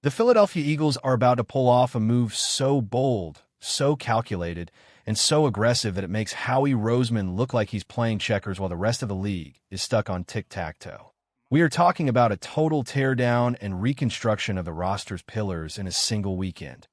The Philadelphia Eagles are about to pull off a move so bold, so calculated, and so aggressive that it makes Howie Roseman look like he's playing checkers while the rest of the league is stuck on tic-tac-toe. We are talking about a total teardown and reconstruction of the roster's pillars in a single weekend.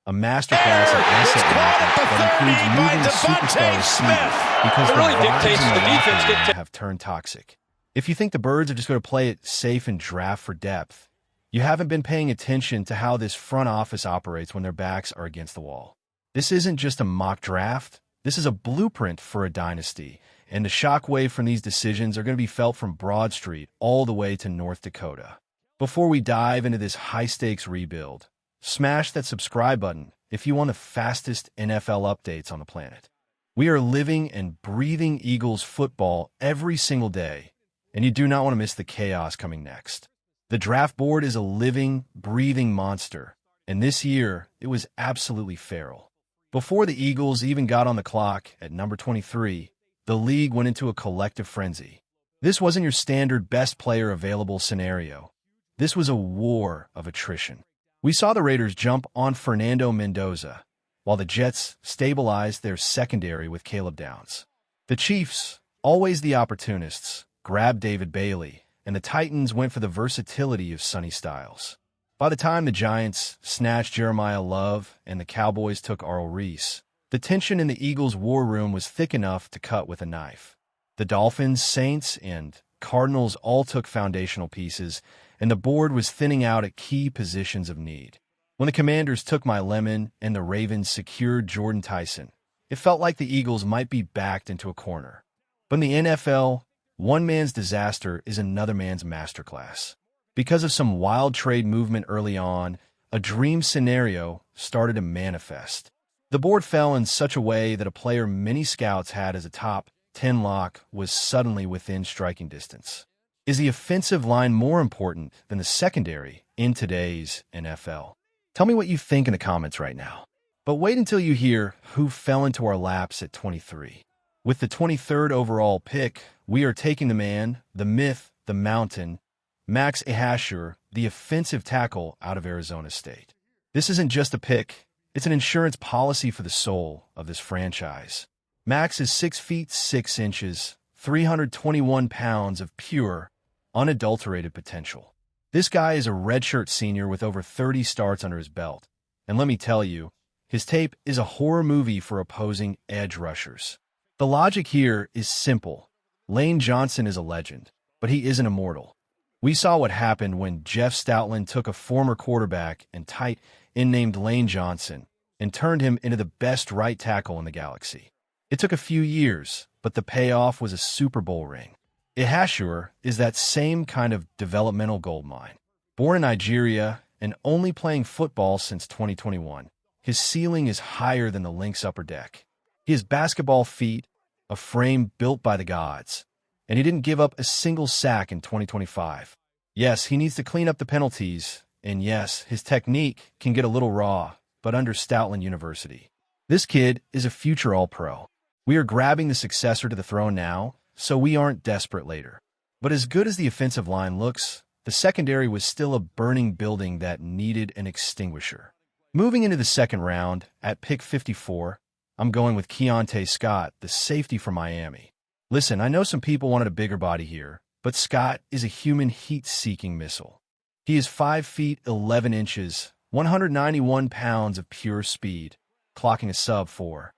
A masterclass in asset management that includes moving superstars speed because the really vibes dictates in the defense have turned toxic. If you think the Birds are just going to play it safe and draft for depth, you haven't been paying attention to how this front office operates when their backs are against the wall. This isn't just a mock draft. This is a blueprint for a dynasty, and the shockwave from these decisions are going to be felt from Broad Street all the way to North Dakota. Before we dive into this high-stakes rebuild, smash that subscribe button if you want the fastest NFL updates on the planet. We are living and breathing Eagles football every single day, and you do not want to miss the chaos coming next. The draft board is a living, breathing monster, and this year, it was absolutely feral. Before the Eagles even got on the clock at number 23, the league went into a collective frenzy. This wasn't your standard best player available scenario. This was a war of attrition. We saw the Raiders jump on Fernando Mendoza, while the Jets stabilized their secondary with Caleb Downs. The Chiefs, always the opportunists, grabbed David Bailey, and the Titans went for the versatility of Sonny Styles. By the time the Giants snatched Jeremiah Love and the Cowboys took Arl Reese, the tension in the Eagles' war room was thick enough to cut with a knife. The Dolphins, Saints, and Cardinals all took foundational pieces, and the board was thinning out at key positions of need. When the Commanders took my lemon and the Ravens secured Jordan Tyson, it felt like the Eagles might be backed into a corner. But in the NFL, one man's disaster is another man's masterclass. Because of some wild trade movement early on, a dream scenario started to manifest. The board fell in such a way that a player many scouts had as a top 10 lock was suddenly within striking distance. Is the offensive line more important than the secondary in today's NFL? Tell me what you think in the comments right now. But wait until you hear who fell into our laps at 23. With the 23rd overall pick, we are taking the man, the myth, the mountain, Max Ahashir, the offensive tackle out of Arizona State. This isn't just a pick, it's an insurance policy for the soul of this franchise. Max is 6 feet 6 inches, 321 pounds of pure, unadulterated potential. This guy is a redshirt senior with over 30 starts under his belt. And let me tell you, his tape is a horror movie for opposing edge rushers. The logic here is simple. Lane Johnson is a legend, but he isn't immortal. We saw what happened when Jeff Stoutland took a former quarterback and tight end named Lane Johnson and turned him into the best right tackle in the galaxy. It took a few years, but the payoff was a Super Bowl ring. Ahashir is that same kind of developmental goldmine. Born in Nigeria and only playing football since 2021, his ceiling is higher than the Lynx upper deck. He has basketball feet, a frame built by the gods, and he didn't give up a single sack in 2025. Yes, he needs to clean up the penalties, and yes, his technique can get a little raw, but under Stoutland University. This kid is a future All-Pro. We are grabbing the successor to the throne now, so we aren't desperate later. But as good as the offensive line looks, the secondary was still a burning building that needed an extinguisher. Moving into the second round, at pick 54, I'm going with Keontae Scott, the safety from Miami. Listen, I know some people wanted a bigger body here, but Scott is a human heat-seeking missile. He is 5 feet 11 inches, 191 pounds of pure speed, clocking a sub-4,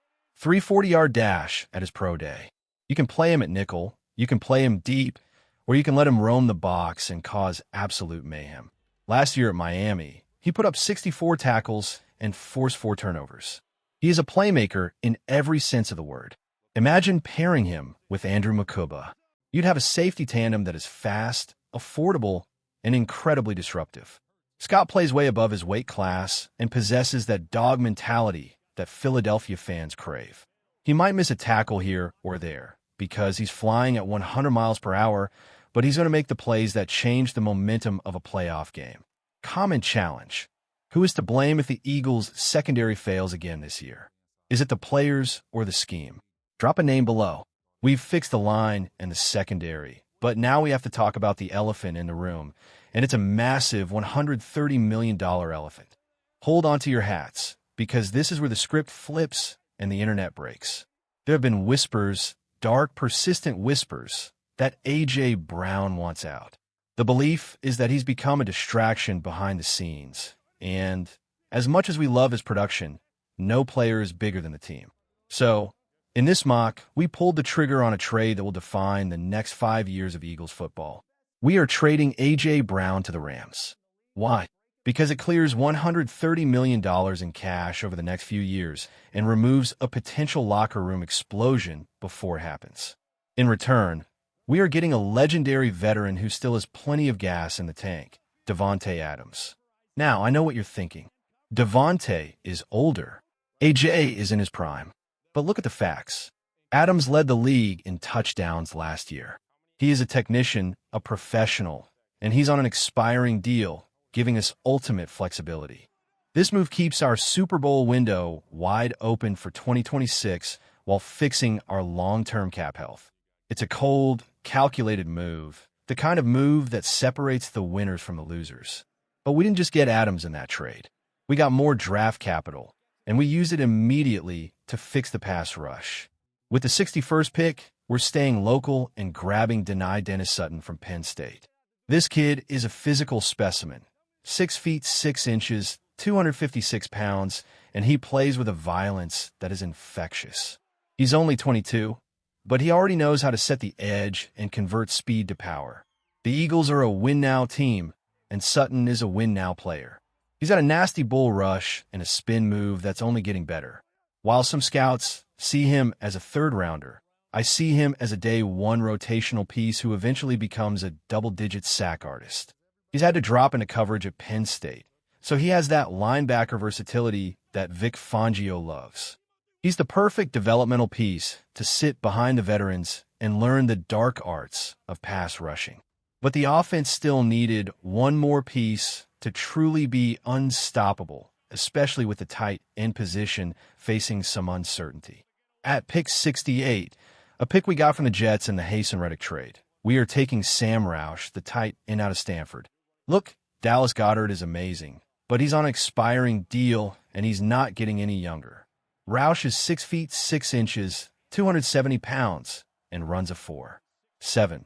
340-yard dash at his pro day. You can play him at nickel, you can play him deep, or you can let him roam the box and cause absolute mayhem. Last year at Miami, he put up 64 tackles and forced 4 turnovers. He is a playmaker in every sense of the word. Imagine pairing him with Andrew Makuba. You'd have a safety tandem that is fast, affordable, and incredibly disruptive. Scott plays way above his weight class and possesses that dog mentality that Philadelphia fans crave. He might miss a tackle here or there because he's flying at 100 miles per hour, but he's going to make the plays that change the momentum of a playoff game. Common challenge. Who is to blame if the Eagles' secondary fails again this year? Is it the players or the scheme? Drop a name below. We've fixed the line and the secondary, but now we have to talk about the elephant in the room, and it's a massive $130 million elephant. Hold on to your hats, because this is where the script flips and the internet breaks. There have been whispers, dark, persistent whispers, that A.J. Brown wants out. The belief is that he's become a distraction behind the scenes, and as much as we love his production, no player is bigger than the team. So, in this mock, we pulled the trigger on a trade that will define the next 5 years of Eagles football. We are trading A.J. Brown to the Rams. Why? Because it clears $130 million in cash over the next few years and removes a potential locker room explosion before it happens. In return, we are getting a legendary veteran who still has plenty of gas in the tank, Davante Adams. Now, I know what you're thinking. Davante is older. A.J. is in his prime. But look at the facts. Adams led the league in touchdowns last year. He is a technician, a professional, and he's on an expiring deal, giving us ultimate flexibility. This move keeps our Super Bowl window wide open for 2026 while fixing our long-term cap health. It's a cold, calculated move, the kind of move that separates the winners from the losers. But we didn't just get Adams in that trade. We got more draft capital, and we used it immediately to fix the pass rush. With the 61st pick, we're staying local and grabbing Dennis Sutton from Penn State. This kid is a physical specimen, 6 feet 6 inches, 256 pounds, and he plays with a violence that is infectious. He's only 22, but he already knows how to set the edge and convert speed to power. The Eagles are a win-now team, and Sutton is a win-now player. He's got a nasty bull rush and a spin move that's only getting better. While some scouts see him as a third-rounder, I see him as a day-one rotational piece who eventually becomes a double-digit sack artist. He's had to drop into coverage at Penn State, so he has that linebacker versatility that Vic Fangio loves. He's the perfect developmental piece to sit behind the veterans and learn the dark arts of pass rushing. But the offense still needed one more piece to truly be unstoppable, especially with the tight end position facing some uncertainty. At pick 68, a pick we got from the Jets in the Hasten Reddick trade, we are taking Sam Roush, the tight end out of Stanford. Look, Dallas Goedert is amazing, but he's on an expiring deal, and he's not getting any younger. Roush is 6 feet 6 inches, 270 pounds, and runs a 4.7.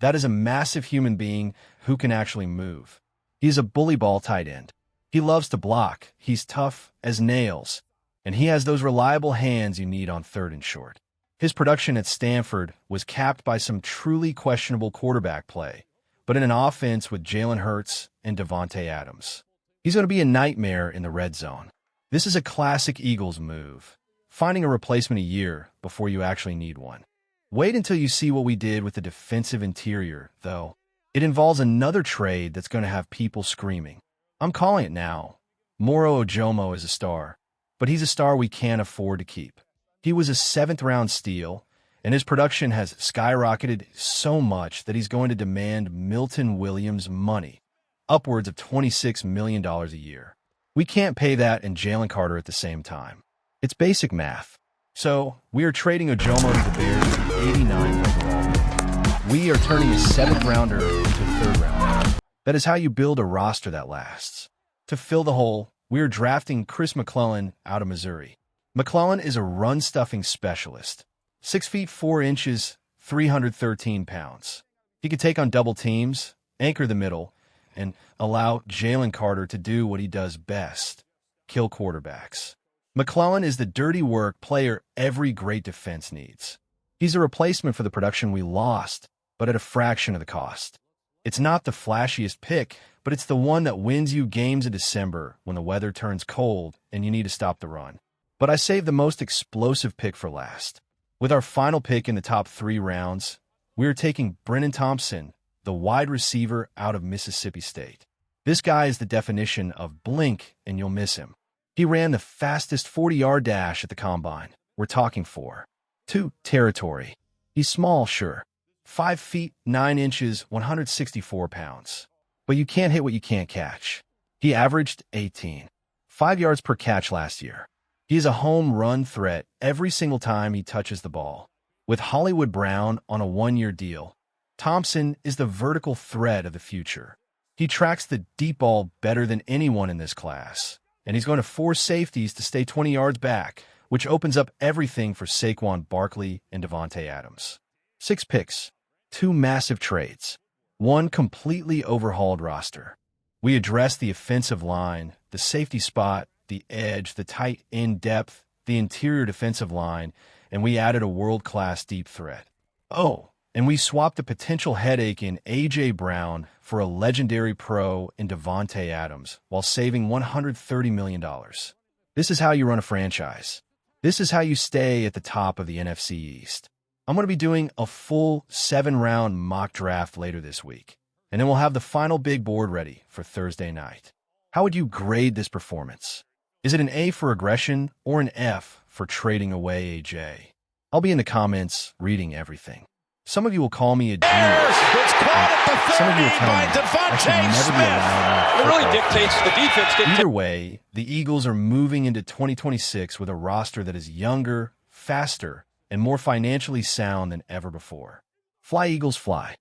That is a massive human being who can actually move. He's a bully ball tight end. He loves to block, he's tough as nails, and he has those reliable hands you need on third and short. His production at Stanford was capped by some truly questionable quarterback play, but in an offense with Jalen Hurts and Davante Adams. He's going to be a nightmare in the red zone. This is a classic Eagles move, finding a replacement a year before you actually need one. Wait until you see what we did with the defensive interior, though. It involves another trade that's going to have people screaming. I'm calling it now. Moro Ojomo is a star, but he's a star we can't afford to keep. He was a 7th-round steal, and his production has skyrocketed so much that he's going to demand Milton Williams money, upwards of $26 million a year. We can't pay that and Jalen Carter at the same time. It's basic math. So, we are trading Ojomo to the Bears for the 89th overall pick. We are turning a 7th-rounder into a 3rd-rounder. That is how you build a roster that lasts. To fill the hole, we are drafting Chris McClellan out of Missouri. McClellan is a run-stuffing specialist. 6 feet 4 inches, 313 pounds. He can take on double teams, anchor the middle, and allow Jalen Carter to do what he does best, kill quarterbacks. McClellan is the dirty work player every great defense needs. He's a replacement for the production we lost, but at a fraction of the cost. It's not the flashiest pick, but it's the one that wins you games in December when the weather turns cold and you need to stop the run. But I saved the most explosive pick for last. With our final pick in the top 3 rounds, we are taking Brennan Thompson, the wide receiver out of Mississippi State. This guy is the definition of blink and you'll miss him. He ran the fastest 40-yard dash at the combine. We're talking 4.2 territory. He's small, sure. 5 feet 9 inches, 164 pounds. But you can't hit what you can't catch. He averaged 5 yards per catch last year. He is a home run threat every single time he touches the ball. With Hollywood Brown on a 1-year deal, Thompson is the vertical threat of the future. He tracks the deep ball better than anyone in this class, and he's going to force safeties to stay 20 yards back, which opens up everything for Saquon Barkley and Davante Adams. 6 picks, 2 massive trades, 1 completely overhauled roster. We addressed the offensive line, the safety spot, the edge, the tight end depth, the interior defensive line, and we added a world-class deep threat. Oh, and we swapped a potential headache in A.J. Brown for a legendary pro in Davante Adams while saving $130 million. This is how you run a franchise. This is how you stay at the top of the NFC East. I'm going to be doing a full 7-round mock draft later this week, and then we'll have the final big board ready for Thursday night. How would you grade this performance? Is it an A for aggression or an F for trading away A.J.? I'll be in the comments reading everything. Some of you will call me a genius. Some of you will tell me I should never be allowed. It really dictates the defense. Either way, the Eagles are moving into 2026 with a roster that is younger, faster, and more financially sound than ever before. Fly, Eagles, fly.